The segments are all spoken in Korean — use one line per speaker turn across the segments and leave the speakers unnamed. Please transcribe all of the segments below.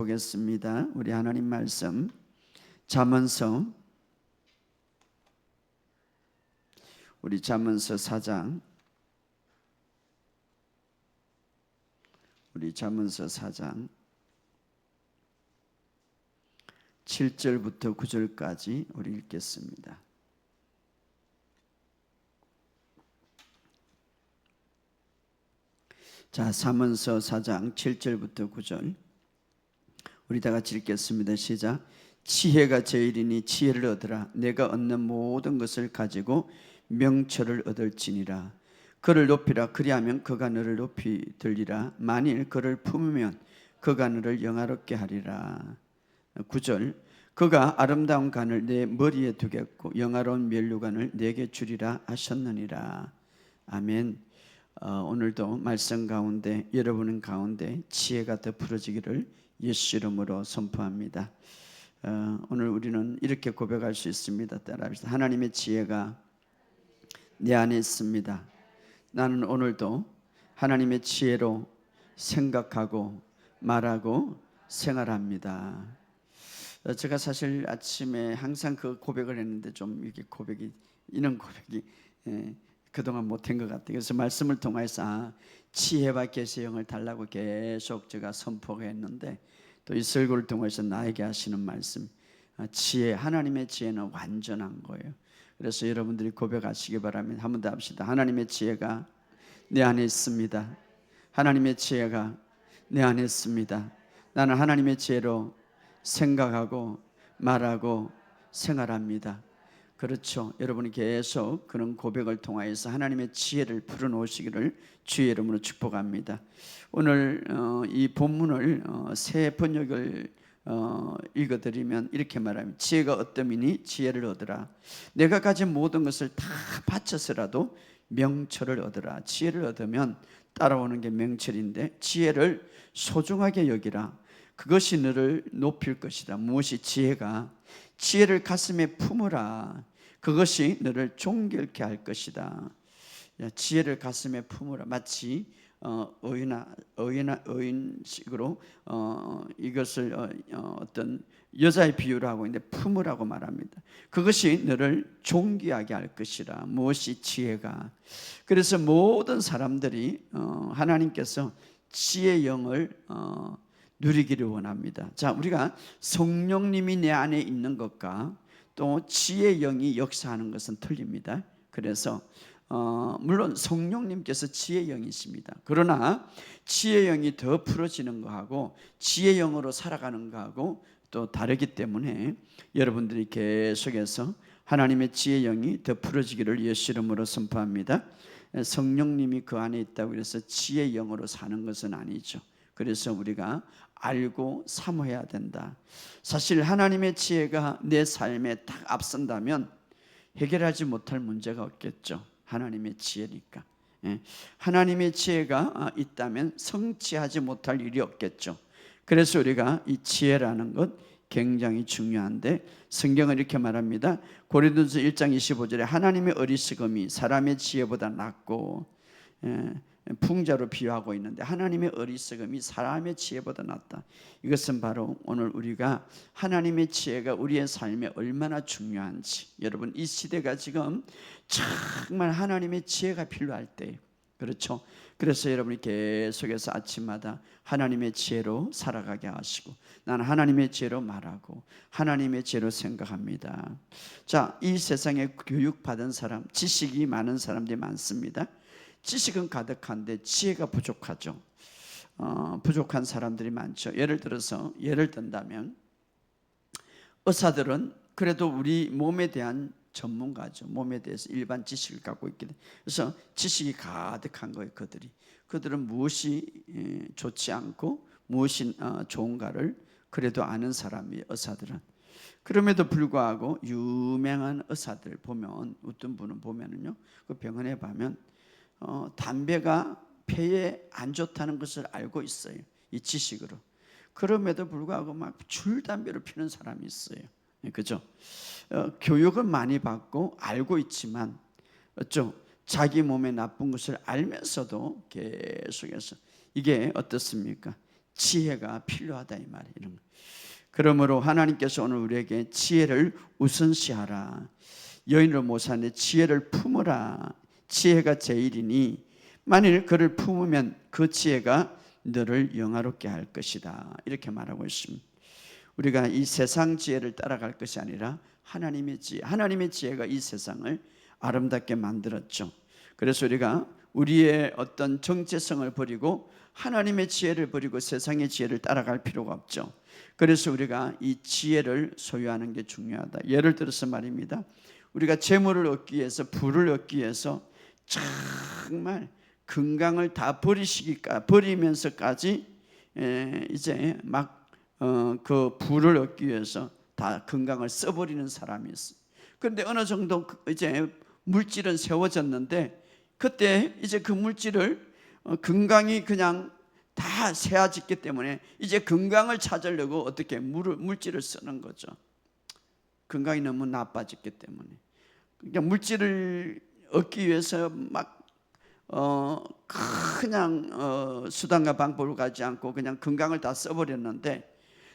보겠습니다. 우리 하나님 말씀 잠언서 4장 잠언서 4장 7절부터 9절까지 우리 읽겠습니다. 자, 잠언서 4장 7절부터 9절 우리 다 같이 읽겠습니다. 시작. 지혜가 제일이니 지혜를 얻으라. 내가 얻는 모든 것을 가지고 명철을 얻을지니라. 그를 높이라. 그리하면 그가 너를 높이 들리라. 만일 그를 품으면 그가 너를 영화롭게 하리라. 9절. 그가 아름다운 간을 내 머리에 두겠고 영화로운 면류관을 내게 주리라 하셨느니라. 아멘. 오늘도 말씀 가운데 여러분 가운데 지혜가 더 풀어지기를 예수 이름으로 선포합니다. 오늘 우리는 이렇게 고백할 수 있습니다. 따라합시다. 하나님의 지혜가 내 안에 있습니다. 나는 오늘도 하나님의 지혜로 생각하고 말하고 생활합니다. 제가 사실 아침에 항상 그 고백을 했는데 좀 이게 이런 고백이 그동안 못한 것 같아요. 그래서 말씀을 통해서 지혜와 계시의 영을 달라고 계속 제가 선포가 했는데 또 이 설교를 통해서 나에게 하시는 말씀, 지혜, 하나님의 지혜는 완전한 거예요. 그래서 여러분들이 고백하시기 바랍니다. 한 번 더 합시다. 하나님의 지혜가 내 안에 있습니다. 하나님의 지혜가 내 안에 있습니다. 나는 하나님의 지혜로 생각하고 말하고 생활합니다. 그렇죠. 여러분이 계속 그런 고백을 통하여서 하나님의 지혜를 풀어놓으시기를 주의 이름으로 축복합니다. 오늘 이 본문을 새 번역을 읽어드리면 이렇게 말합니다. 지혜가 어떠미니 지혜를 얻으라. 내가 가진 모든 것을 다 바쳐서라도 명철을 얻으라. 지혜를 얻으면 따라오는 게 명철인데 지혜를 소중하게 여기라. 그것이 너를 높일 것이다. 무엇이 지혜가? 지혜를 가슴에 품으라. 그것이 너를 존귀케 할 것이다. 지혜를 가슴에 품으라. 마치 어인식으로 이것을 어떤 여자의 비유를 하고 있는데 품으라고 말합니다. 그것이 너를 존귀하게 할 것이라. 무엇이 지혜가? 그래서 모든 사람들이 하나님께서 지혜의 영을 누리기를 원합니다. 자, 우리가 성령님이 내 안에 있는 것과 또 지혜의 영이 역사하는 것은 틀립니다. 그래서 물론 성령님께서 지혜의 영이십니다. 그러나 지혜의 영이 더 풀어지는 것하고 지혜의 영으로 살아가는 것하고 또 다르기 때문에 여러분들이 계속해서 하나님의 지혜의 영이 더 풀어지기를 예수 이름으로 선포합니다. 성령님이 그 안에 있다고 해서 지혜의 영으로 사는 것은 아니죠. 그래서 우리가 알고 사모해야 된다. 사실 하나님의 지혜가 내 삶에 딱 앞선다면 해결하지 못할 문제가 없겠죠. 하나님의 지혜니까. 하나님의 지혜가 있다면 성취하지 못할 일이 없겠죠. 그래서 우리가 이 지혜라는 것 굉장히 중요한데 성경은 이렇게 말합니다. 고린도서 1장 25절에 하나님의 어리석음이 사람의 지혜보다 낫고 풍자로 비유하고 있는데 하나님의 어리석음이 사람의 지혜보다 낫다. 이것은 바로 오늘 우리가 하나님의 지혜가 우리의 삶에 얼마나 중요한지, 여러분 이 시대가 지금 정말 하나님의 지혜가 필요할 때예요. 그렇죠? 그래서 여러분이 계속해서 아침마다 하나님의 지혜로 살아가게 하시고 나는 하나님의 지혜로 말하고 하나님의 지혜로 생각합니다. 자, 이 세상에 교육받은 사람, 지식이 많은 사람들이 많습니다. 지식은 가득한데 지혜가 부족하죠. 부족한 사람들이 많죠. 예를 든다면 의사들은 그래도 우리 몸에 대한 전문가죠. 몸에 대해서 일반 지식을 갖고 있기 때문에 그래서 지식이 가득한 거예요. 그들은 무엇이 좋지 않고 무엇이 좋은가를 그래도 아는 사람이 의사들은. 그럼에도 불구하고 유명한 의사들 보면 어떤 분은 보면은요, 그 병원에 가면 담배가 폐에 안 좋다는 것을 알고 있어요. 이 지식으로. 그럼에도 불구하고 막 줄담배를 피는 사람이 있어요. 그죠? 교육은 많이 받고 알고 있지만 어쩌 자기 몸에 나쁜 것을 알면서도 계속해서 이게 어떻습니까? 지혜가 필요하다 이 말이에요. 이런 거. 그러므로 하나님께서 오늘 우리에게 지혜를 우선시하라. 여인으로 못 사는데 지혜를 품으라. 지혜가 제일이니 만일 그를 품으면 그 지혜가 너를 영화롭게 할 것이다. 이렇게 말하고 있습니다. 우리가 이 세상 지혜를 따라갈 것이 아니라 하나님의 지혜, 하나님의 지혜가 이 세상을 아름답게 만들었죠. 그래서 우리가 우리의 어떤 정체성을 버리고 하나님의 지혜를 버리고 세상의 지혜를 따라갈 필요가 없죠. 그래서 우리가 이 지혜를 소유하는 게 중요하다. 예를 들어서 말입니다. 우리가 재물을 얻기 위해서, 부를 얻기 위해서 정말 건강을 다 버리면서까지 이제 막 그 부를 얻기 위해서 다 건강을 써버리는 사람이 있어요. 그런데 어느 정도 이제 물질은 세워졌는데 그때 이제 그 물질을 건강이 그냥 다 세아졌기 때문에 이제 건강을 찾으려고 어떻게 물질을 쓰는 거죠. 건강이 너무 나빠졌기 때문에. 그러니까 물질을 얻기 위해서 막 그냥 수단과 방법을 가지 않고 그냥 건강을 다 써버렸는데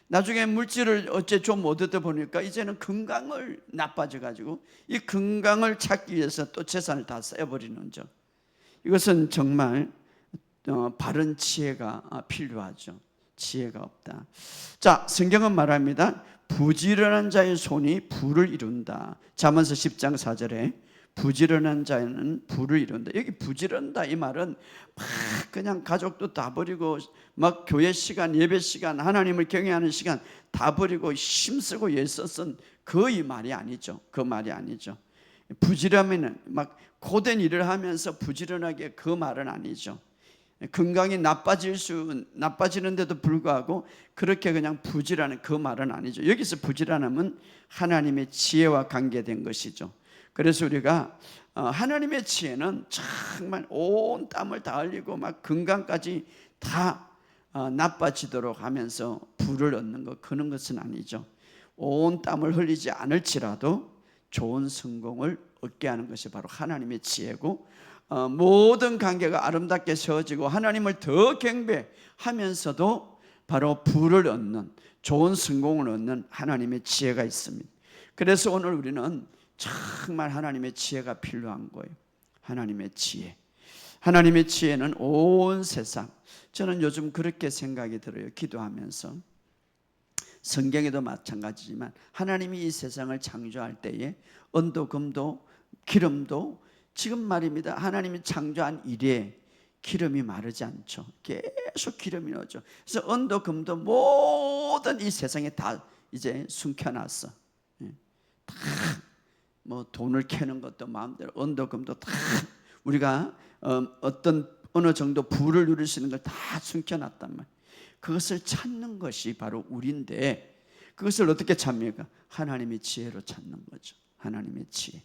나중에 물질을 어째 좀 얻다 보니까 이제는 건강을 나빠져 가지고 이 건강을 찾기 위해서 또 재산을 다 써버리는 점. 이것은 정말 바른 지혜가 필요하죠. 지혜가 없다. 자, 성경은 말합니다. 부지런한 자의 손이 부를 이룬다. 잠언서 10장 4절에 부지런한 자는 부를 이룬다. 여기 부지런다 이 말은 막 그냥 가족도 다 버리고 막 교회 시간, 예배 시간, 하나님을 경외하는 시간 다 버리고 힘쓰고 애써쓴 그 말이 아니죠. 그 말이 아니죠. 부지런하면 막 고된 일을 하면서 부지런하게 그 말은 아니죠. 건강이 나빠지는데도 불구하고 그렇게 그냥 부지런한 그 말은 아니죠. 여기서 부지런함은 하나님의 지혜와 관계된 것이죠. 그래서 우리가 하나님의 지혜는 정말 온 땀을 다 흘리고 막 건강까지 다 나빠지도록 하면서 부를 얻는 것, 그런 것은 아니죠. 온 땀을 흘리지 않을지라도 좋은 성공을 얻게 하는 것이 바로 하나님의 지혜고, 모든 관계가 아름답게 세워지고 하나님을 더 경배하면서도 바로 부를 얻는, 좋은 성공을 얻는 하나님의 지혜가 있습니다. 그래서 오늘 우리는 정말 하나님의 지혜가 필요한 거예요. 하나님의 지혜. 하나님의 지혜는 온 세상, 저는 요즘 그렇게 생각이 들어요. 기도하면서. 성경에도 마찬가지지만 하나님이 이 세상을 창조할 때에 은도, 금도, 기름도 지금 말입니다. 하나님이 창조한 이래 기름이 마르지 않죠. 계속 기름이 나오죠. 그래서 은도, 금도 모든 이 세상에 다 이제 숨겨놨어. 다 뭐 돈을 캐는 것도 마음대로, 은도, 금도 다 우리가 어느 정도 부를 누릴 수 있는 걸 다 숨겨놨단 말이에요. 그것을 찾는 것이 바로 우리인데, 그것을 어떻게 찾습니까? 하나님의 지혜로 찾는 거죠. 하나님의 지혜.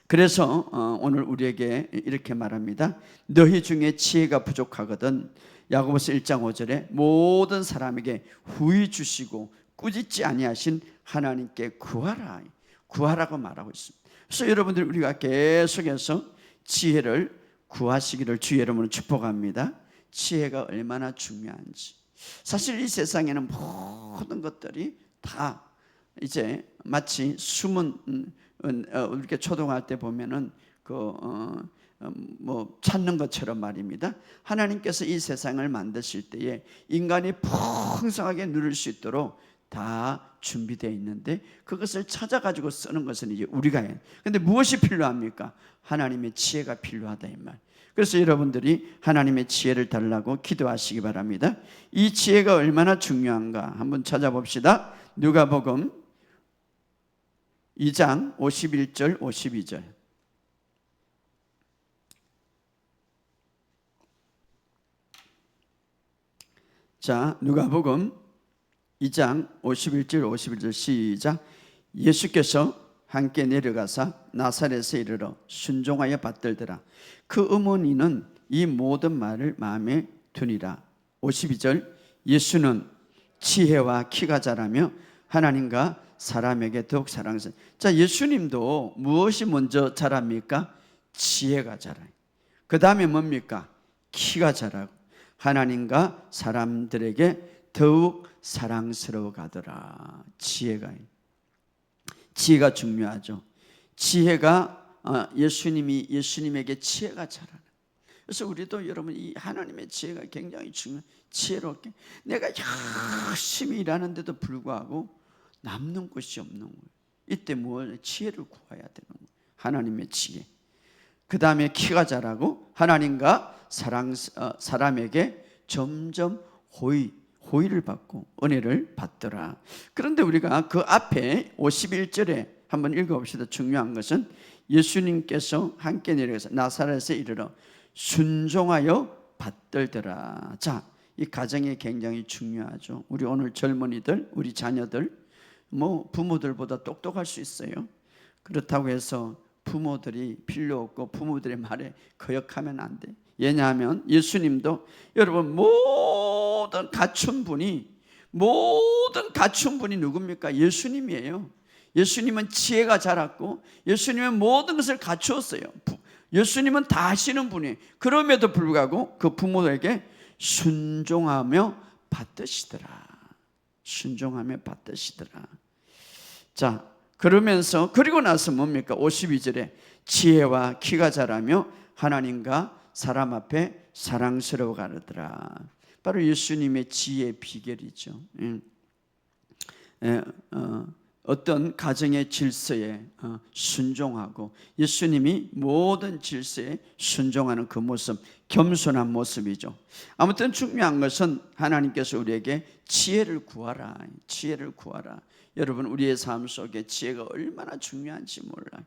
그래서 오늘 우리에게 이렇게 말합니다. 너희 중에 지혜가 부족하거든 야고보서 1장 5절에 모든 사람에게 후히 주시고 꾸짖지 아니하신 하나님께 구하라. 구하라고 말하고 있습니다. 그래서 여러분들, 우리가 계속해서 지혜를 구하시기를 주의 이름으로 축복합니다. 지혜가 얼마나 중요한지. 사실 이 세상에는 모든 것들이 다 이제 마치 숨은, 이렇게 초동할 때 보면은 뭐 찾는 것처럼 말입니다. 하나님께서 이 세상을 만드실 때에 인간이 풍성하게 누릴 수 있도록 다 준비되어 있는데 그것을 찾아가지고 쓰는 것은 이제 우리가 해요. 그런데 무엇이 필요합니까? 하나님의 지혜가 필요하다 이 말. 그래서 여러분들이 하나님의 지혜를 달라고 기도하시기 바랍니다. 이 지혜가 얼마나 중요한가 한번 찾아봅시다. 누가복음 2장 51절 52절. 자, 누가복음 2장 51절 51절 시작. 예수께서 함께 내려가사 나사렛에 이르러 순종하여 받들더라. 그 어머니는 이 모든 말을 마음에 두니라. 52절. 예수는 지혜와 키가 자라며 하나님과 사람에게 더욱 사랑하사. 자, 예수님도 무엇이 먼저 자랍니까? 지혜가 자라요. 그 다음에 뭡니까? 키가 자라고. 하나님과 사람들에게 더욱 사랑스러워 가더라. 지혜가 중요하죠. 지혜가 예수님에게 지혜가 자라는. 그래서 우리도 여러분 이 하나님의 지혜가 굉장히 중요해요. 지혜롭게 내가 열심히 일하는데도 불구하고 남는 곳이 없는 거예요. 이때 뭘 지혜를 구해야 되는 거예요. 하나님의 지혜. 그 다음에 키가 자라고 하나님과 사람에게 점점 호의를 받고 은혜를 받더라. 그런데 우리가 그 앞에 51절에 한번 읽어봅시다. 중요한 것은 예수님께서 함께 내려가서 나사렛에 이르러 순종하여 받들더라. 자, 이 가정이 굉장히 중요하죠. 우리 오늘 젊은이들, 우리 자녀들 부모들보다 똑똑할 수 있어요. 그렇다고 해서 부모들이 필요 없고 부모들의 말에 거역하면 안 돼. 왜냐하면 예수님도 여러분 모든 갖춘 분이 누굽니까? 예수님이에요. 예수님은 지혜가 자랐고 예수님은 모든 것을 갖추었어요. 예수님은 다 하시는 분이에요. 그럼에도 불구하고 그 부모에게 순종하며 받드시더라. 자, 그리고 나서 뭡니까? 52절에 지혜와 키가 자라며 하나님과 사람 앞에 사랑스러워 가더라. 바로 예수님의 지혜의 비결이죠. 어떤 가정의 질서에 순종하고 예수님이 모든 질서에 순종하는 그 모습, 겸손한 모습이죠. 아무튼 중요한 것은 하나님께서 우리에게 지혜를 구하라. 여러분 우리의 삶 속에 지혜가 얼마나 중요한지 몰라요.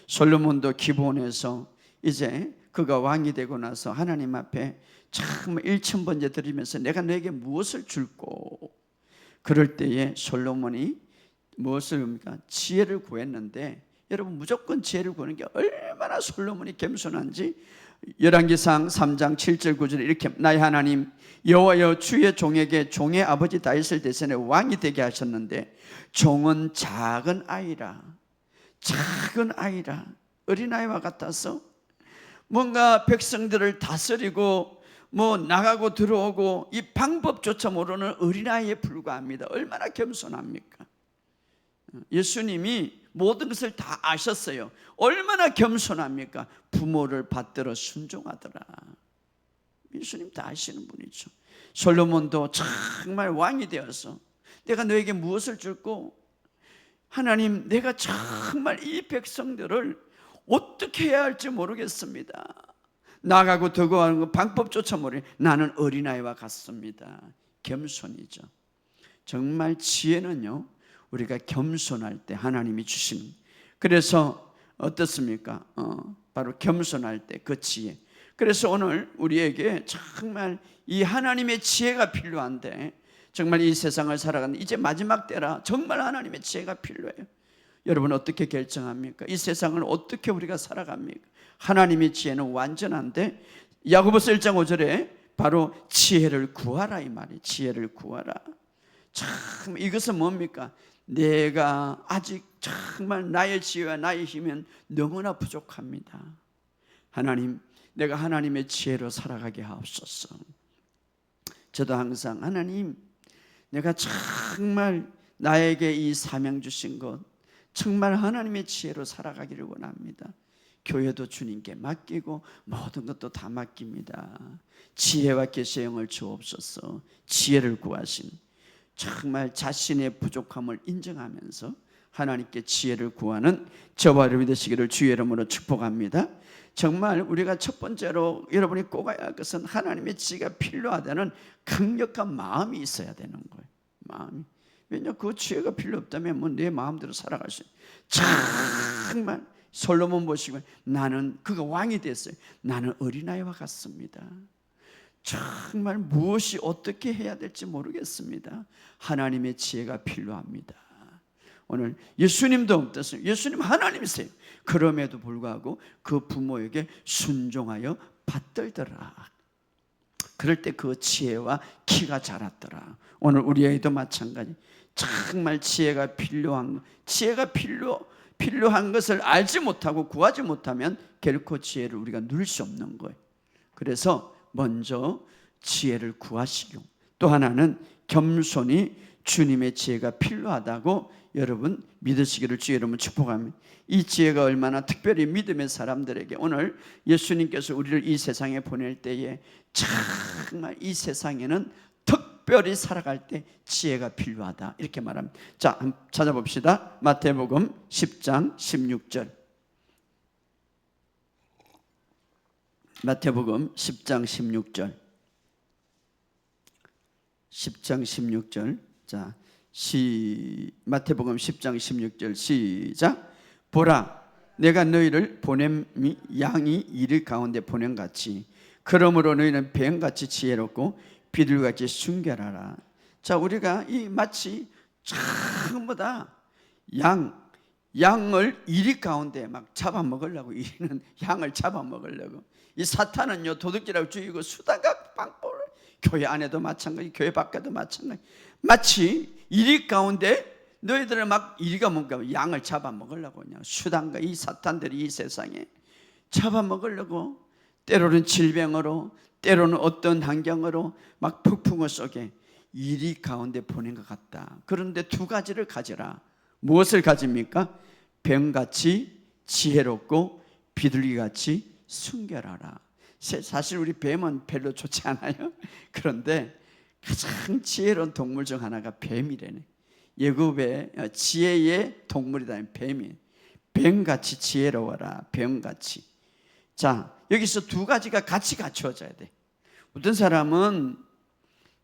솔로몬도 기브온에서 이제 그가 왕이 되고 나서 하나님 앞에 참 1,000번째 드리면서 내가 너에게 무엇을 줄꼬. 그럴 때에 솔로몬이 무엇을 합니까? 지혜를 구했는데 여러분 무조건 지혜를 구하는 게 얼마나 솔로몬이 겸손한지 열왕기상 3장 7절 9절에 이렇게 나의 하나님 여호와여 주의 종에게 종의 아버지 다윗을 대신해 왕이 되게 하셨는데 종은 작은 아이라 어린아이와 같아서 뭔가 백성들을 다스리고 나가고 들어오고 이 방법조차 모르는 어린아이에 불과합니다. 얼마나 겸손합니까? 예수님이 모든 것을 다 아셨어요. 얼마나 겸손합니까? 부모를 받들어 순종하더라. 예수님 다 아시는 분이죠. 솔로몬도 정말 왕이 되어서 내가 너에게 무엇을 줄고 하나님 내가 정말 이 백성들을 어떻게 해야 할지 모르겠습니다. 나가고 더고하는 거 방법조차 모르니 나는 어린아이와 같습니다. 겸손이죠. 정말 지혜는요 우리가 겸손할 때 하나님이 주시는. 그래서 어떻습니까? 바로 겸손할 때 그 지혜. 그래서 오늘 우리에게 정말 이 하나님의 지혜가 필요한데 정말 이 세상을 살아가는 이제 마지막 때라 정말 하나님의 지혜가 필요해요. 여러분 어떻게 결정합니까? 이 세상을 어떻게 우리가 살아갑니까? 하나님의 지혜는 완전한데 야고보서 1장 5절에 바로 지혜를 구하라 이 말이. 지혜를 구하라. 참 이것은 뭡니까? 내가 아직 정말 나의 지혜와 나의 힘은 너무나 부족합니다. 하나님, 내가 하나님의 지혜로 살아가게 하옵소서. 저도 항상 하나님, 내가 정말 나에게 이 사명 주신 것 정말 하나님의 지혜로 살아가기를 원합니다. 교회도 주님께 맡기고 모든 것도 다 맡깁니다. 지혜와 계시의 영을 주옵소서. 지혜를 구하신 정말 자신의 부족함을 인정하면서 하나님께 지혜를 구하는 저와 여러분이 되시기를 주의 이름으로 축복합니다. 정말 우리가 첫 번째로 여러분이 꼭 해야 할 것은 하나님의 지혜가 필요하다는 강력한 마음이 있어야 되는 거예요. 마음이. 왜냐 그 지혜가 필요 없다면 내 마음대로 살아갈 수 있어요. 정말 솔로몬 보시면 나는 그가 왕이 됐어요. 나는 어린아이와 같습니다. 정말 무엇이 어떻게 해야 될지 모르겠습니다. 하나님의 지혜가 필요합니다. 오늘 예수님도 어떠세요? 예수님 하나님이세요. 그럼에도 불구하고 그 부모에게 순종하여 받들더라. 그럴 때 그 지혜와 키가 자랐더라. 오늘 우리 아이도 마찬가지. 정말 지혜가 필요한 것을 알지 못하고 구하지 못하면 결코 지혜를 우리가 누릴 수 없는 거예요. 그래서 먼저 지혜를 구하시고, 또 하나는 겸손히 주님의 지혜가 필요하다고 여러분 믿으시기를 주의 이름으로 축복합니다. 이 지혜가 얼마나 특별히 믿음의 사람들에게, 오늘 예수님께서 우리를 이 세상에 보낼 때에 정말 이 세상에는 특별히 살아갈 때 지혜가 필요하다 이렇게 말합니다. 자, 한번 찾아봅시다. 마태복음 10장 16절. 마태복음 10장 16절. 10장 16절. 자, 마태복음 10장 16절 시작. 보라, 내가 너희를 보냄이 양이 이리 가운데 보냄같이, 그러므로 너희는 뱀같이 지혜롭고 비둘기같이 순결하라. 자, 우리가 이 마치 전부 다 양을 이리 가운데 막 잡아먹으려고, 이리는 양을 잡아먹으려고. 이 사탄은요, 도둑질하고 죽이고 수다가 빵볼, 교회 안에도 마찬가지, 교회 밖에도 마찬가지. 마치 이리 가운데 너희들은 막 이리가 뭔가 양을 잡아먹으려고 그냥 수단과 이 사탄들이 이 세상에 잡아먹으려고, 때로는 질병으로, 때로는 어떤 환경으로 막 폭풍우 속에 이리 가운데 보낸 것 같다. 그런데 두 가지를 가져라. 무엇을 가집니까? 뱀같이 지혜롭고 비둘기같이 순결하라. 사실 우리 뱀은 별로 좋지 않아요. 그런데 가장 지혜로운 동물 중 하나가 뱀이래네. 예굽의 지혜의 동물이다. 뱀이. 뱀같이 지혜로워라. 뱀같이. 자, 여기서 두 가지가 같이 갖추어져야 돼. 어떤 사람은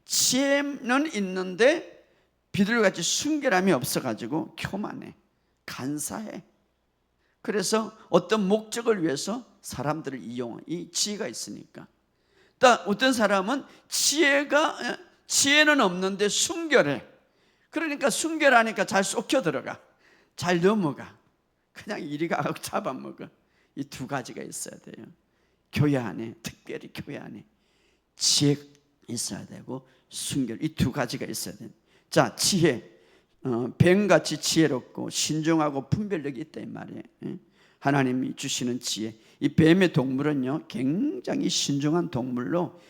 지혜는 있는데 비둘기같이 순결함이 없어가지고 교만해, 간사해. 그래서 어떤 목적을 위해서 사람들을 이용해. 이 지혜가 있으니까. 또 어떤 사람은 지혜는 없는데 순결해. 그러니까 순결하니까 잘 쏙혀 들어가, 잘 넘어가, 그냥 이리 가고 잡아먹어. 이 두 가지가 있어야 돼요. 교회 안에, 특별히 교회 안에 지혜가 있어야 되고 순결, 이 두 가지가 있어야 돼요. 자, 지혜, 뱀같이 지혜롭고 신중하고 분별력이 있다 이 말이에요. 하나님이 주시는 지혜. 이 뱀의 동물은요, 굉장히 신중한 동물로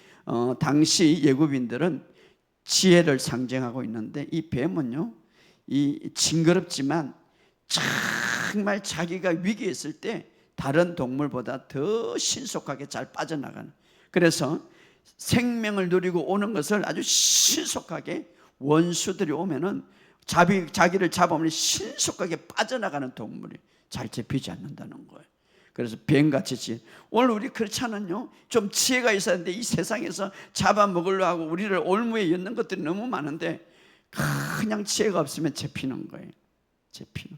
당시 예굽인들은 지혜를 상징하고 있는데, 이 뱀은요, 이 징그럽지만 정말 자기가 위기에 있을 때 다른 동물보다 더 신속하게 잘 빠져나가는, 그래서 생명을 누리고 오는 것을 아주 신속하게, 원수들이 오면은 자기를 잡아오면 신속하게 빠져나가는 동물이 잘 잡히지 않는다는 거예요. 그래서 뱀같이 지혜. 오늘 우리 그렇잖아요. 좀 지혜가 있어야 하는데 이 세상에서 잡아먹으려고 하고 우리를 올무에 엮는 것들이 너무 많은데 그냥 지혜가 없으면 잡히는 거예요. 잡히는.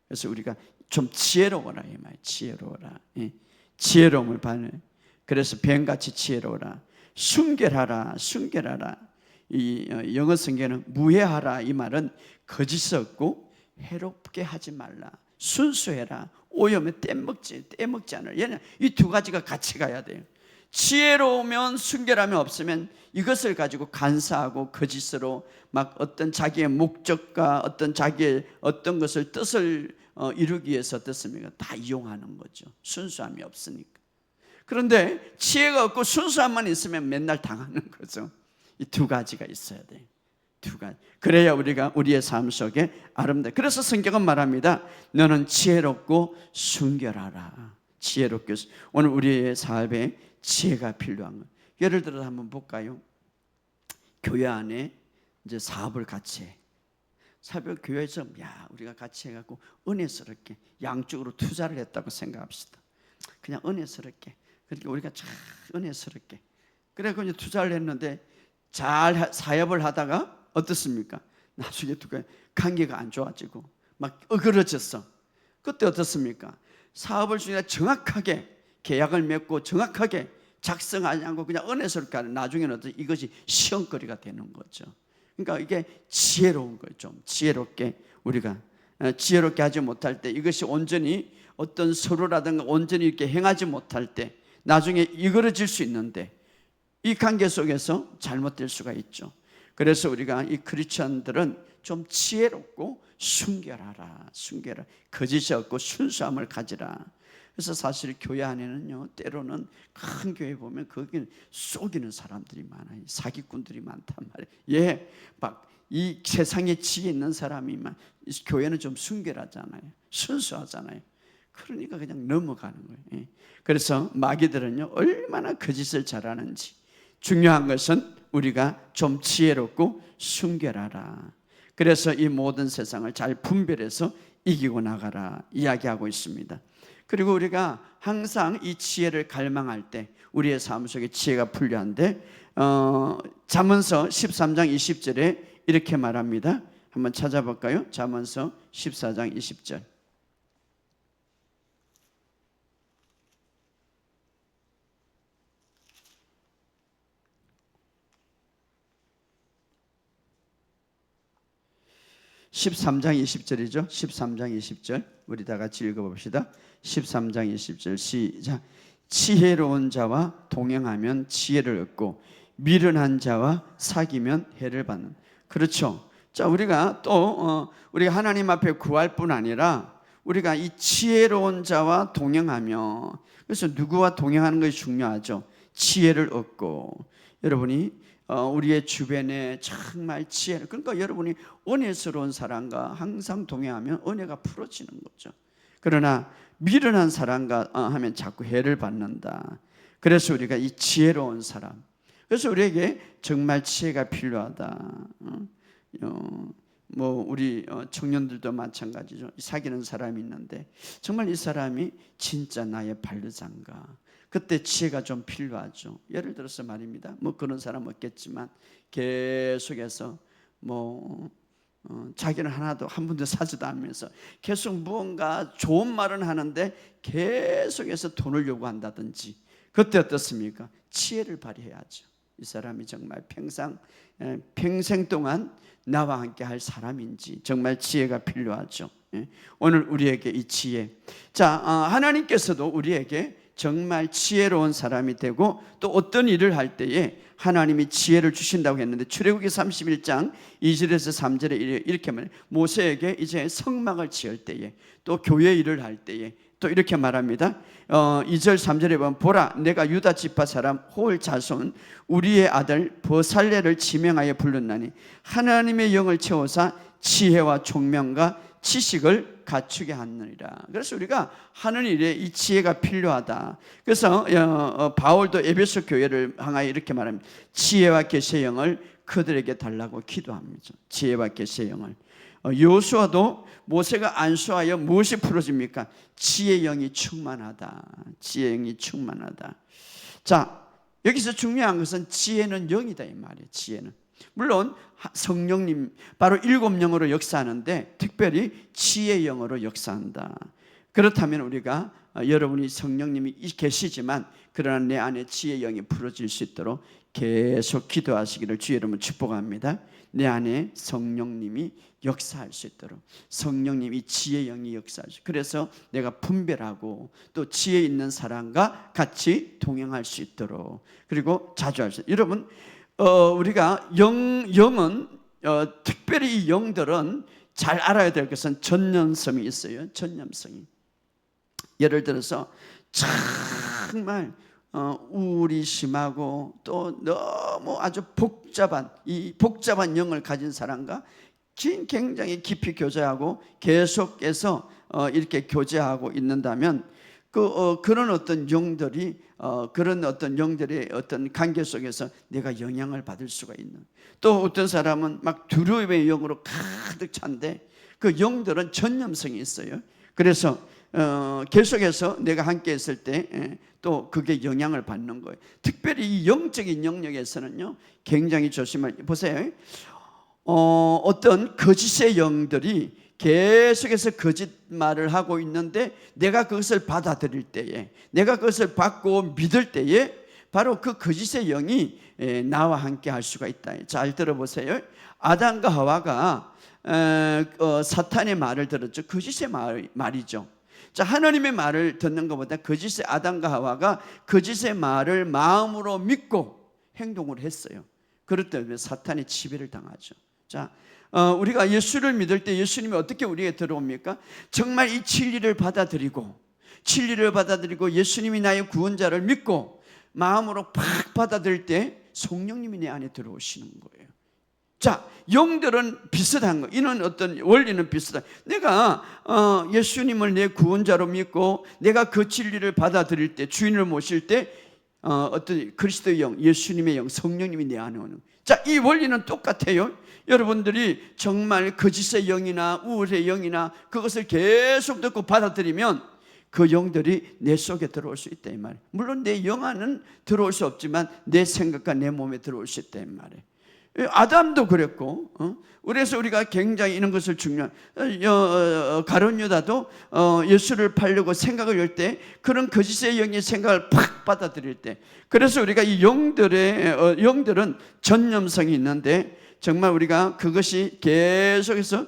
그래서 우리가 좀 지혜로워라 이 말. 지혜로워라. 예. 지혜로움을 받는. 그래서 뱀같이 지혜로워라. 순결하라. 순결하라. 이 영어 성경에는 무해하라 이 말은 거짓 없고 해롭게 하지 말라. 순수해라. 오염에 떼먹지 않을. 얘는 이 두 가지가 같이 가야 돼요. 지혜로우면 순결함이 없으면 이것을 가지고 간사하고 거짓으로 막 어떤 자기의 목적과 어떤 자기의 어떤 것을 뜻을 이루기 위해서 어떻습니까? 다 이용하는 거죠. 순수함이 없으니까. 그런데 지혜가 없고 순수함만 있으면 맨날 당하는 거죠. 이 두 가지가 있어야 돼요. 두 가지. 그래야 우리가 우리의 삶 속에 아름다워. 그래서 성경은 말합니다. 너는 지혜롭고 순결하라. 지혜롭게. 오늘 우리의 삶에 지혜가 필요한 거. 예를 들어서 한번 볼까요? 교회 안에 이제 사업을 같이 해. 사업을 교회에서 우리가 같이 해갖고 은혜스럽게 양쪽으로 투자를 했다고 생각합시다. 그냥 은혜스럽게. 그러니까 우리가 참 은혜스럽게. 그래서 이제 투자를 했는데 잘 사업을 하다가 어떻습니까? 나중에 누가 관계가 안 좋아지고 막 어그러졌어. 그때 어떻습니까? 사업을 중에 정확하게 계약을 맺고 정확하게 작성하지 않고 그냥 은혜스럽게 하는, 나중에는 이것이 시험거리가 되는 거죠. 그러니까 이게 지혜로운 거예요. 좀 지혜롭게 우리가 지혜롭게 하지 못할 때, 이것이 온전히 어떤 서로라든가 온전히 이렇게 행하지 못할 때 나중에 이그러질 수 있는데 이 관계 속에서 잘못될 수가 있죠. 그래서 우리가 이 크리스천들은 좀 지혜롭고 순결하라. 순결하라. 거짓이 없고 순수함을 가지라. 그래서 사실 교회 안에는요, 때로는 큰 교회 보면 거기 속이는 사람들이 많아요. 사기꾼들이 많단 말이에요. 예, 막 이 세상에 지혜 있는 사람이만, 교회는 좀 순결하잖아요. 순수하잖아요. 그러니까 그냥 넘어가는 거예요. 예. 그래서 마귀들은요, 얼마나 거짓을 잘하는지. 중요한 것은 우리가 좀 지혜롭고 순결하라. 그래서 이 모든 세상을 잘 분별해서 이기고 나가라 이야기하고 있습니다. 그리고 우리가 항상 이 지혜를 갈망할 때 우리의 삶 속에 지혜가 필요한데, 잠언서 13장 20절에 이렇게 말합니다. 한번 찾아볼까요? 잠언서 14장 20절. (13장 20절이죠) 13장 20절 우리 다 같이 읽어봅시다. 13장 20절 시작. 지혜로운 자와 동행하면 지혜를 얻고 미련한 자와 사귀면 해를 받는. 그렇죠. 자, 우리가 또 우리가 하나님 앞에 구할 뿐 아니라 우리가 이 지혜로운 자와 동행하며, 그래서 누구와 동행하는 것이 중요하죠. 지혜를 얻고. 여러분이 우리의 주변에 정말 지혜를, 그러니까 여러분이 은혜스러운 사람과 항상 동행하면 은혜가 풀어지는 거죠. 그러나 미련한 사람과 하면 자꾸 해를 받는다. 그래서 우리가 이 지혜로운 사람, 그래서 우리에게 정말 지혜가 필요하다. 뭐 우리 청년들도 마찬가지죠. 사귀는 사람이 있는데 정말 이 사람이 진짜 나의 반르장가, 그때 지혜가 좀 필요하죠. 예를 들어서 말입니다, 뭐 그런 사람 없겠지만 계속해서 자기는 하나도 한 번도 사지도 않으면서 계속 무언가 좋은 말은 하는데 계속해서 돈을 요구한다든지, 그때 어떻습니까? 지혜를 발휘해야죠. 이 사람이 정말 평생 동안 나와 함께 할 사람인지 정말 지혜가 필요하죠. 오늘 우리에게 이 지혜, 자, 하나님께서도 우리에게 정말 지혜로운 사람이 되고 또 어떤 일을 할 때에 하나님이 지혜를 주신다고 했는데, 출애굽기 31장 2절에서 3절에 이렇게 말해요. 모세에게 이제 성막을 지을 때에 또 교회 일을 할 때에 또 이렇게 말합니다. 2절 3절에 보면, 보라, 내가 유다 지파 사람 홀 자손 우리의 아들 버살레를 지명하여 불렀나니 하나님의 영을 채워사 지혜와 총명과 지식을 갖추게 하느니라. 그래서 우리가 하는 일에 이 지혜가 필요하다. 그래서 바울도 에베소 교회를 향하여 이렇게 말합니다. 지혜와 계시의 영을 그들에게 달라고 기도합니다. 지혜와 계시의 영을. 여호수아도 모세가 안수하여 무엇이 풀어집니까? 지혜의 영이 충만하다. 지혜의 영이 충만하다. 자, 여기서 중요한 것은 지혜는 영이다 이 말이에요. 지혜는 물론 성령님, 바로 7영으로 역사하는데 특별히 지혜의 영으로 역사한다. 그렇다면 우리가 여러분이 성령님이 계시지만 그러나 내 안에 지혜의 영이 풀어질 수 있도록 계속 기도하시기를 주 여러분 축복합니다. 내 안에 성령님이 역사할 수 있도록, 성령님이 지혜의 영이 역사할 수 있도록, 그래서 내가 분별하고 또 지혜 있는 사람과 같이 동행할 수 있도록, 그리고 자주 할 수 있도록. 여러분, 우리가 영은 특별히 이 영들은 잘 알아야 될 것은 전념성이 있어요. 전념성이. 예를 들어서 정말 우울이 심하고 또 너무 아주 복잡한 영을 가진 사람과 굉장히 깊이 교제하고 계속해서 이렇게 교제하고 있는다면 그런 어떤 영들이 그런 어떤 영들의 어떤 관계 속에서 내가 영향을 받을 수가 있는, 또 어떤 사람은 막 두려움의 영으로 가득 찬데 그 영들은 전념성이 있어요. 그래서 계속해서 내가 함께 있을 때 또 그게 영향을 받는 거예요. 특별히 이 영적인 영역에서는요 굉장히 조심할. 보세요, 어떤 거짓의 영들이 계속해서 거짓말을 하고 있는데 내가 그것을 받아들일 때에, 내가 그것을 받고 믿을 때에 바로 그 거짓의 영이 나와 함께 할 수가 있다. 잘 들어보세요. 아담과 하와가 사탄의 말을 들었죠. 거짓의 말이죠. 자, 하나님의 말을 듣는 것보다 거짓의 아담과 하와가 거짓의 말을 마음으로 믿고 행동을 했어요. 그럴 때 사탄의 지배를 당하죠. 자, 우리가 예수를 믿을 때 예수님이 어떻게 우리에게 들어옵니까? 정말 이 진리를 받아들이고 진리를 받아들이고 예수님이 나의 구원자를 믿고 마음으로 팍 받아들일 때 성령님이 내 안에 들어오시는 거예요. 자, 영들은 비슷한 거. 이는 어떤 원리는 비슷한. 내가 예수님을 내 구원자로 믿고 내가 그 진리를 받아들일 때, 주인을 모실 때 어떤 그리스도의 영, 예수님의 영, 성령님이 내 안에 오는. 자, 이 원리는 똑같아요. 여러분들이 정말 거짓의 영이나 우울의 영이나 그것을 계속 듣고 받아들이면 그 영들이 내 속에 들어올 수 있다 이 말이에요. 물론 내 영 안은 들어올 수 없지만 내 생각과 내 몸에 들어올 수 있다 이 말이에요. 아담도 그랬고, 그래서 우리가 굉장히 이런 것을 중요한, 가룟 유다도 예수를 팔려고 생각을 열 때 그런 거짓의 영의 생각을 팍 받아들일 때, 그래서 우리가 이 영들은 전념성이 있는데 정말 우리가 그것이 계속해서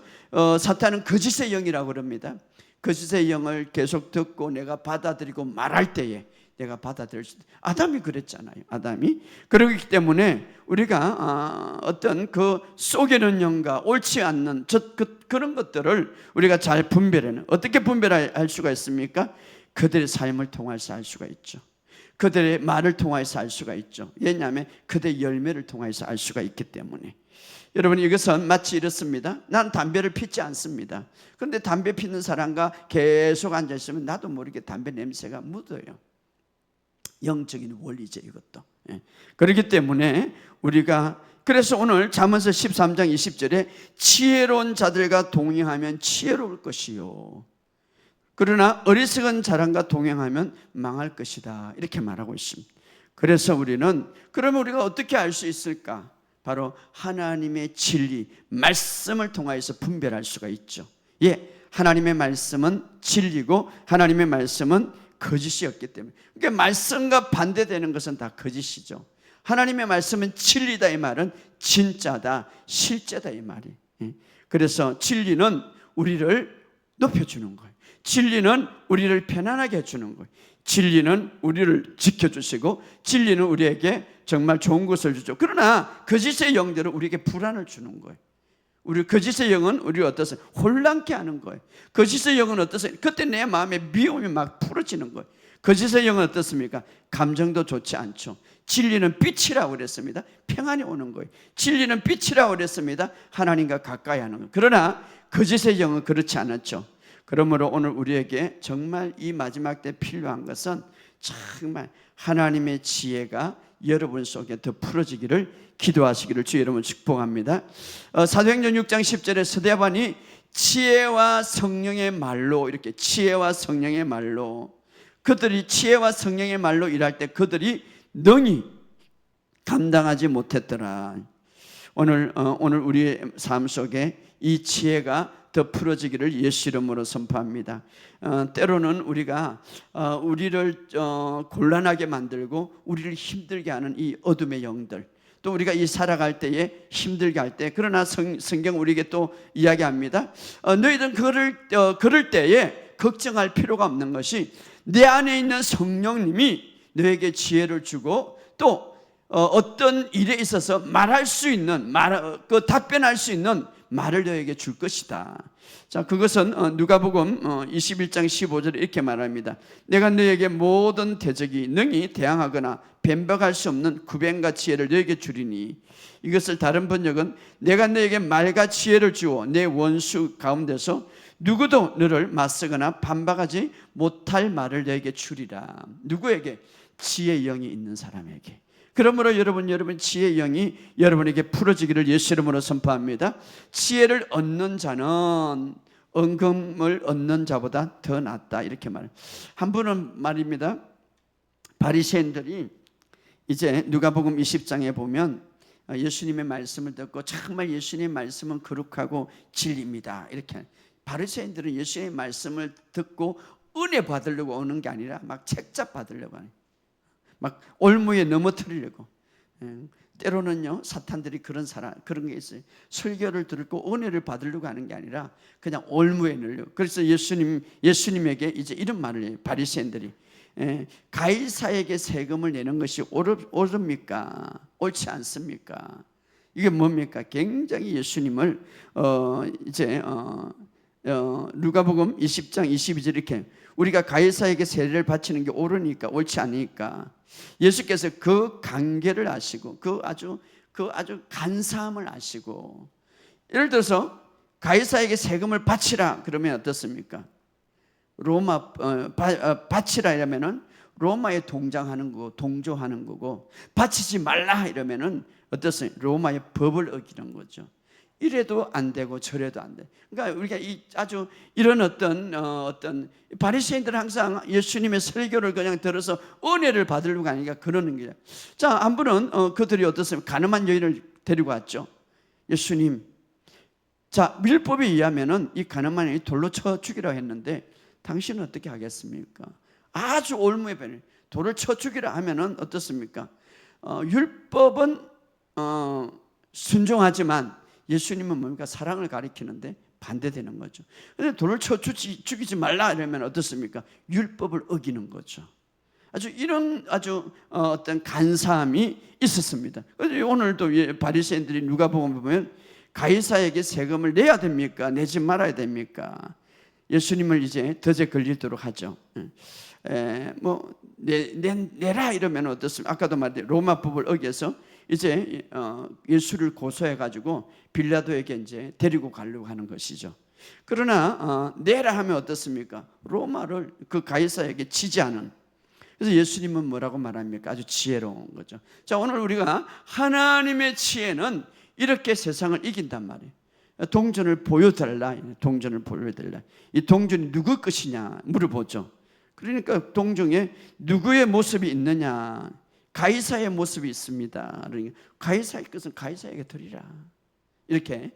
사탄은 거짓의 영이라고 그럽니다. 거짓의 영을 계속 듣고 내가 받아들이고 말할 때에 내가 받아들일 수 있다. 아담이 그랬잖아요. 아담이. 그렇기 때문에 우리가 어떤 그 속이는 영과 옳지 않는 그런 것들을 우리가 잘 분별해는, 어떻게 분별할 수가 있습니까? 그들의 삶을 통해서 알 수가 있죠. 그들의 말을 통해서 알 수가 있죠. 왜냐하면 그들의 열매를 통해서 알 수가 있기 때문에. 여러분, 이것은 마치 이렇습니다. 난 담배를 피지 않습니다. 그런데 담배 피는 사람과 계속 앉아있으면 나도 모르게 담배 냄새가 묻어요. 영적인 원리죠, 이것도. 그렇기 때문에 우리가, 그래서 오늘 잠언서 13장 20절에 지혜로운 자들과 동행하면 지혜로울 것이요, 그러나 어리석은 사람과 동행하면 망할 것이다, 이렇게 말하고 있습니다. 그래서 우리는, 그러면 우리가 어떻게 알 수 있을까? 바로 하나님의 진리, 말씀을 통하여서 분별할 수가 있죠. 예, 하나님의 말씀은 진리고 하나님의 말씀은 거짓이 없기 때문에. 그러니까 말씀과 반대되는 것은 다 거짓이죠. 하나님의 말씀은 진리다 이 말은 진짜다, 실제다 이 말이. 그래서 진리는 우리를 높여주는 거예요. 진리는 우리를 편안하게 해주는 거예요. 진리는 우리를 지켜주시고 진리는 우리에게 정말 좋은 것을 주죠. 그러나 거짓의 영들은 우리에게 불안을 주는 거예요. 우리 거짓의 영은 우리를 어떠세요? 혼란케 하는 거예요. 거짓의 영은 어떠세요? 그때 내 마음에 미움이 막 풀어지는 거예요. 거짓의 영은 어떻습니까? 감정도 좋지 않죠. 진리는 빛이라고 그랬습니다. 평안이 오는 거예요. 진리는 빛이라고 그랬습니다. 하나님과 가까이 하는 거예요. 그러나 거짓의 영은 그렇지 않았죠. 그러므로 오늘 우리에게 정말 이 마지막 때 필요한 것은 정말 하나님의 지혜가 여러분 속에 더 풀어지기를 기도하시기를 주 여러분 축복합니다. 사도행전 6장 10절에 스데반이 지혜와 성령의 말로, 이렇게 지혜와 성령의 말로, 그들이 지혜와 성령의 말로 일할 때 그들이 능히 감당하지 못했더라. 오늘 우리의 삶 속에 이 지혜가 더 풀어지기를 예수 이름으로 선포합니다. 때로는 우리가 우리를 곤란하게 만들고 우리를 힘들게 하는 이 어둠의 영들, 또 우리가 이 살아갈 때에 힘들게 할 때, 그러나 성경 우리에게 또 이야기합니다. 너희들은 그럴 때에 걱정할 필요가 없는 것이 내 안에 있는 성령님이 너에게 지혜를 주고 또 어떤 일에 있어서 말할 수 있는 답변할 수 있는 말을 너에게 줄 것이다. 자, 그것은 누가복음 21장 15절에 이렇게 말합니다. 내가 너에게 모든 대적이 능히 대항하거나 변박할 수 없는 구변과 지혜를 너에게 주리니, 이것을 다른 번역은 내가 너에게 말과 지혜를 주어 내 원수 가운데서 누구도 너를 맞서거나 반박하지 못할 말을 너에게 주리라. 누구에게? 지혜의 영이 있는 사람에게. 그러므로 여러분 지혜의 영이 여러분에게 풀어지기를 예수 이름으로 선포합니다. 지혜를 얻는 자는 은금을 얻는 자보다 더 낫다, 이렇게 말해요. 한 분은 말입니다. 바리새인들이 이제 누가복음 20장에 보면 예수님의 말씀을 듣고 정말 예수님의 말씀은 거룩하고 진리입니다, 이렇게. 바리새인들은 예수님의 말씀을 듣고 은혜 받으려고 오는 게 아니라 막 책잡 받으려고 하는, 막 올무에 넘어뜨리려고. 때로는요, 사탄들이 그런 게 있어요. 설교를 듣고 은혜를 받으려고 하는 게 아니라 그냥 올무에 넣으려고. 그래서 예수님에게 이제 이런 말을 해요. 바리새인들이 가이사에게 세금을 내는 것이 옳습니까? 옳지 않습니까? 이게 뭡니까? 굉장히 예수님을 누가복음 20장 22절 이렇게 우리가 가이사에게 세례를 바치는 게 옳으니까 옳지 않으니까 예수께서 그 관계를 아시고 그 아주 간사함을 아시고 예를 들어서 가이사에게 세금을 바치라 그러면 어떻습니까? 바치라 이러면은 로마에 동장하는 거고 동조하는 거고 바치지 말라 이러면은 어떻습니까? 로마의 법을 어기는 거죠. 이래도 안 되고 저래도 안 돼. 그러니까 우리가 아주 이런 어떤 바리새인들은 항상 예수님의 설교를 그냥 들어서 은혜를 받으려고 하니까 그러는 거예요. 자, 한 분은 그들이 어떻습니까? 가늠한 여인을 데리고 왔죠. 예수님, 자 율법에 의하면은 이 가늠한 여인이 돌로 쳐 죽이라 했는데 당신은 어떻게 하겠습니까? 아주 올무에 변해 돌을 쳐 죽이라 하면은 어떻습니까? 율법은 순종하지만 예수님은 뭡니까? 사랑을 가리키는데 반대되는 거죠. 그런데 돌을 쳐 죽이지 말라 이러면 어떻습니까? 율법을 어기는 거죠. 이런 어떤 간사함이 있었습니다. 오늘도 바리새인들이 누가복음 보면 가이사에게 세금을 내야 됩니까? 내지 말아야 됩니까? 예수님을 이제 덫에 걸리도록 하죠. 내라 이러면 어떻습니까? 아까도 말했듯이 로마법을 어겨서 이제 예수를 고소해 가지고 빌라도에게 이제 데리고 가려고 하는 것이죠. 그러나 내라 하면 어떻습니까? 로마를 그 가이사에게 지지하는. 그래서 예수님은 뭐라고 말합니까? 아주 지혜로운 거죠. 자, 오늘 우리가 하나님의 지혜는 이렇게 세상을 이긴단 말이에요. 동전을 보여달라. 이 동전이 누구 것이냐 물어보죠. 그러니까 동전에 누구의 모습이 있느냐? 가이사의 모습이 있습니다. 그러니까 가이사의 것은 가이사에게 드리라. 이렇게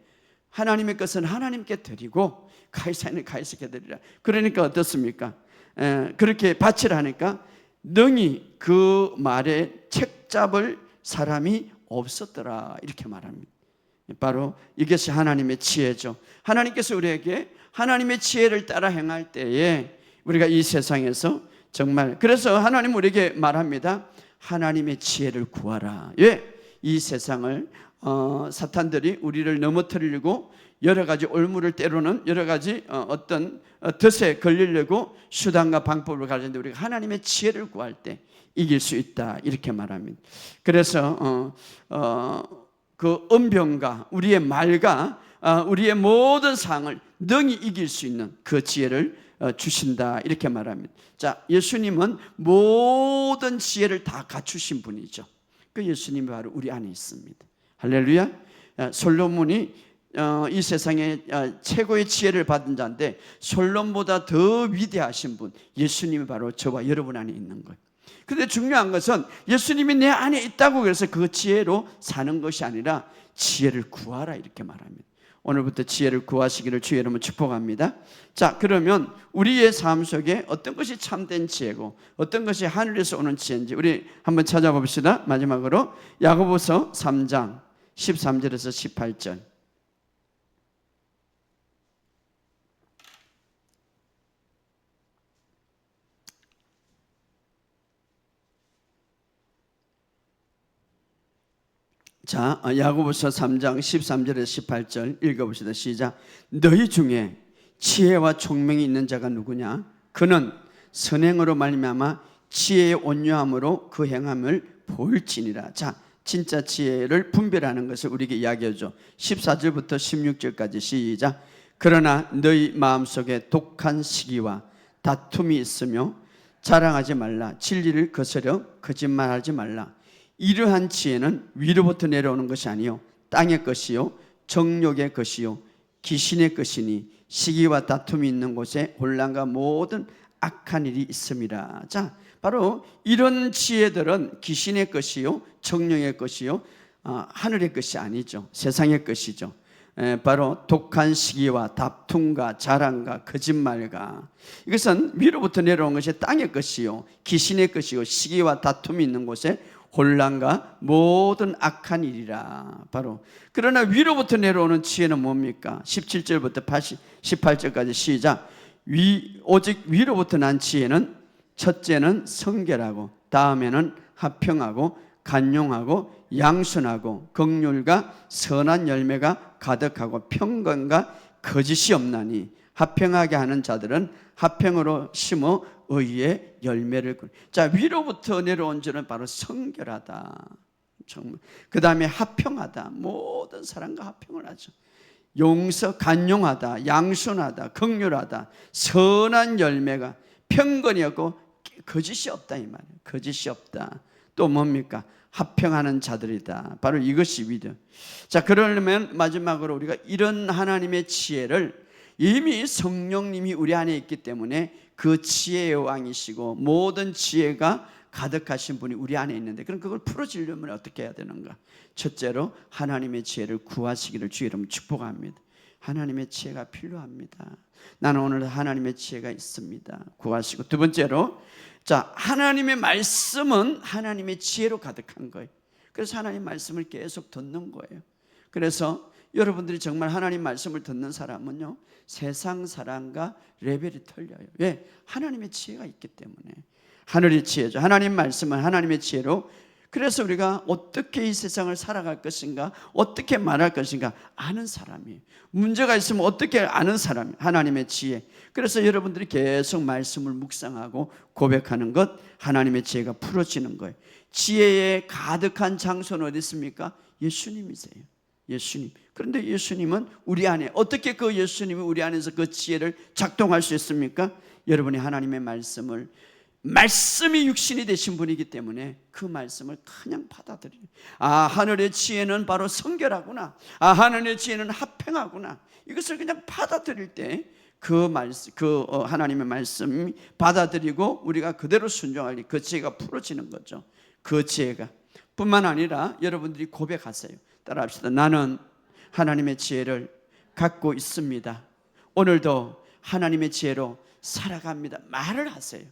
하나님의 것은 하나님께 드리고 가이사는 가이사에게 드리라. 그러니까 어떻습니까? 그렇게 바치라 하니까 능히 그 말에 책잡을 사람이 없었더라. 이렇게 말합니다. 바로 이것이 하나님의 지혜죠. 하나님께서 우리에게 하나님의 지혜를 따라 행할 때에 우리가 이 세상에서 정말 그래서 하나님 우리에게 말합니다. 하나님의 지혜를 구하라. 왜? 이 세상을 사탄들이 우리를 넘어뜨리려고 여러 가지 올무를 때로는 여러 가지 어떤 덫에 걸리려고 수단과 방법을 가지는데 우리가 하나님의 지혜를 구할 때 이길 수 있다. 이렇게 말합니다. 그래서 그 은병과 우리의 말과 우리의 모든 상을 능히 이길 수 있는 그 지혜를 주신다. 이렇게 말합니다. 자, 예수님은 모든 지혜를 다 갖추신 분이죠. 그 예수님이 바로 우리 안에 있습니다. 할렐루야. 솔로몬이 이 세상에 최고의 지혜를 받은 자인데 솔로몬보다 더 위대하신 분 예수님이 바로 저와 여러분 안에 있는 거예요. 그런데 중요한 것은 예수님이 내 안에 있다고 그래서 그 지혜로 사는 것이 아니라 지혜를 구하라 이렇게 말합니다. 오늘부터 지혜를 구하시기를 주의 이름으로 축복합니다. 자, 그러면 우리의 삶 속에 어떤 것이 참된 지혜고 어떤 것이 하늘에서 오는 지혜인지 우리 한번 찾아봅시다. 마지막으로 야고보서 3장 13절에서 18절. 자, 야고보서 3장 13절에서 18절 읽어봅시다. 시작. 너희 중에 지혜와 총명이 있는 자가 누구냐? 그는 선행으로 말미암아 지혜의 온유함으로 그 행함을 보일지니라. 자, 진짜 지혜를 분별하는 것을 우리에게 이야기하죠. 14절부터 16절까지 시작. 그러나 너희 마음속에 독한 시기와 다툼이 있으며 자랑하지 말라. 진리를 거스려 거짓말하지 말라. 이러한 지혜는 위로부터 내려오는 것이 아니요 땅의 것이요 정욕의 것이요 귀신의 것이니 시기와 다툼이 있는 곳에 혼란과 모든 악한 일이 있음이라. 자, 바로 이런 지혜들은 귀신의 것이요 정욕의 것이요 하늘의 것이 아니죠. 세상의 것이죠. 바로 독한 시기와 다툼과 자랑과 거짓말과 이것은 위로부터 내려온 것이 땅의 것이요 귀신의 것이요 시기와 다툼이 있는 곳에 혼란과 모든 악한 일이라. 바로 그러나 위로부터 내려오는 지혜는 뭡니까? 17절부터 18절까지 시작. 오직 위로부터 난 지혜는 첫째는 성결하고 다음에는 화평하고 간용하고 양순하고 긍휼과 선한 열매가 가득하고 평강과 거짓이 없나니 합평하게 하는 자들은 합평으로 심어 의의 열매를 거두리라. 자, 위로부터 내려온 자는 바로 성결하다. 정말. 그 다음에 합평하다. 모든 사람과 합평을 하죠. 용서, 간용하다, 양순하다, 긍휼하다, 선한 열매가 편건이 없고 거짓이 없다 이 말이에요. 거짓이 없다. 또 뭡니까? 합평하는 자들이다. 바로 이것이 위드. 자, 그러려면 마지막으로 우리가 이런 하나님의 지혜를 이미 성령님이 우리 안에 있기 때문에 그 지혜의 왕이시고 모든 지혜가 가득하신 분이 우리 안에 있는데, 그럼 그걸 풀어지려면 어떻게 해야 되는가? 첫째로 하나님의 지혜를 구하시기를 주의 이름으로 축복합니다. 하나님의 지혜가 필요합니다. 나는 오늘 하나님의 지혜가 있습니다. 구하시고, 두 번째로, 자, 하나님의 말씀은 하나님의 지혜로 가득한 거예요. 그래서 하나님 말씀을 계속 듣는 거예요. 그래서 여러분들이 정말 하나님 말씀을 듣는 사람은요, 세상 사람과 레벨이 틀려요. 왜? 하나님의 지혜가 있기 때문에. 하늘의 지혜죠. 하나님 말씀은 하나님의 지혜로. 그래서 우리가 어떻게 이 세상을 살아갈 것인가, 어떻게 말할 것인가 아는 사람이에요. 문제가 있으면 어떻게 아는 사람이에요. 하나님의 지혜. 그래서 여러분들이 계속 말씀을 묵상하고 고백하는 것, 하나님의 지혜가 풀어지는 거예요. 지혜에 가득한 장소는 어디 있습니까? 예수님이세요. 예수님. 그런데 예수님은 우리 안에, 어떻게 그 예수님이 우리 안에서 그 지혜를 작동할 수 있습니까? 여러분이 하나님의 말씀이 육신이 되신 분이기 때문에 그 말씀을 그냥 받아들여요. 아, 하늘의 지혜는 바로 성결하구나. 아, 하늘의 지혜는 합평하구나. 이것을 그냥 받아들일 때 그 말씀, 하나님의 말씀이 받아들이고 우리가 그대로 순종할 때 그 지혜가 풀어지는 거죠. 그 지혜가 뿐만 아니라 여러분들이 고백하세요. 따라합시다. 나는 하나님의 지혜를 갖고 있습니다. 오늘도 하나님의 지혜로 살아갑니다. 말을 하세요.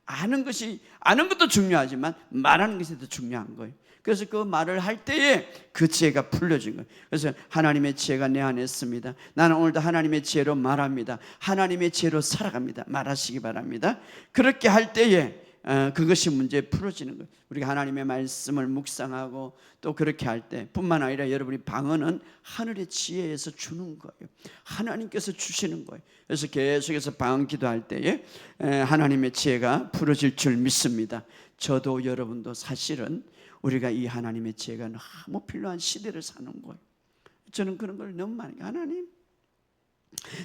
아는 것도 중요하지만 말하는 것이 더 중요한 거예요. 그래서 그 말을 할 때에 그 지혜가 풀려진 거예요. 그래서 하나님의 지혜가 내 안에 있습니다. 나는 오늘도 하나님의 지혜로 말합니다. 하나님의 지혜로 살아갑니다. 말하시기 바랍니다. 그렇게 할 때에 그것이 문제 풀어지는 거예요. 우리가 하나님의 말씀을 묵상하고 또 그렇게 할 때 뿐만 아니라 여러분이 방언은 하늘의 지혜에서 주는 거예요. 하나님께서 주시는 거예요. 그래서 계속해서 방언 기도할 때에 하나님의 지혜가 풀어질 줄 믿습니다. 저도 여러분도 사실은 우리가 이 하나님의 지혜가 너무 필요한 시대를 사는 거예요. 저는 그런 걸 너무 많이, 하나님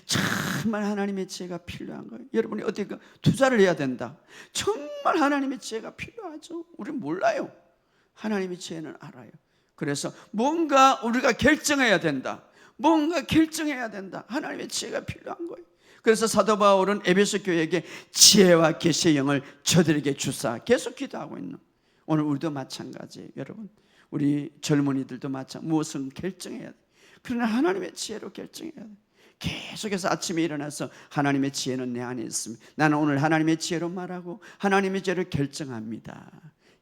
정말 하나님의 지혜가 필요한 거예요. 여러분이 어디 투자를 해야 된다, 정말 하나님의 지혜가 필요하죠. 우리는 몰라요. 하나님의 지혜는 알아요. 그래서 뭔가 우리가 결정해야 된다, 하나님의 지혜가 필요한 거예요. 그래서 사도 바울은 에베소 교회에게 지혜와 계시의 영을 저들에게 주사 계속 기도하고 있는, 오늘 우리도 마찬가지예요. 여러분, 우리 젊은이들도 무엇은 결정해야 돼. 그러나 하나님의 지혜로 결정해야 돼. 계속해서 아침에 일어나서 하나님의 지혜는 내 안에 있습니다. 나는 오늘 하나님의 지혜로 말하고 하나님의 지혜를 결정합니다.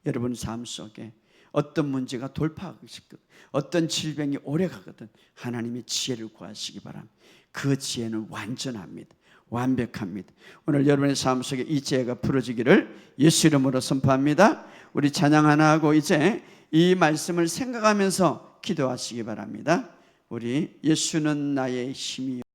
여러분 삶 속에 어떤 문제가 돌파하고 싶거든, 어떤 질병이 오래가거든, 하나님의 지혜를 구하시기 바랍니다. 그 지혜는 완전합니다. 완벽합니다. 오늘 여러분의 삶 속에 이 지혜가 풀어지기를 예수 이름으로 선포합니다. 우리 찬양 하나 하고 이제 이 말씀을 생각하면서 기도하시기 바랍니다. 우리 예수는 나의 힘이요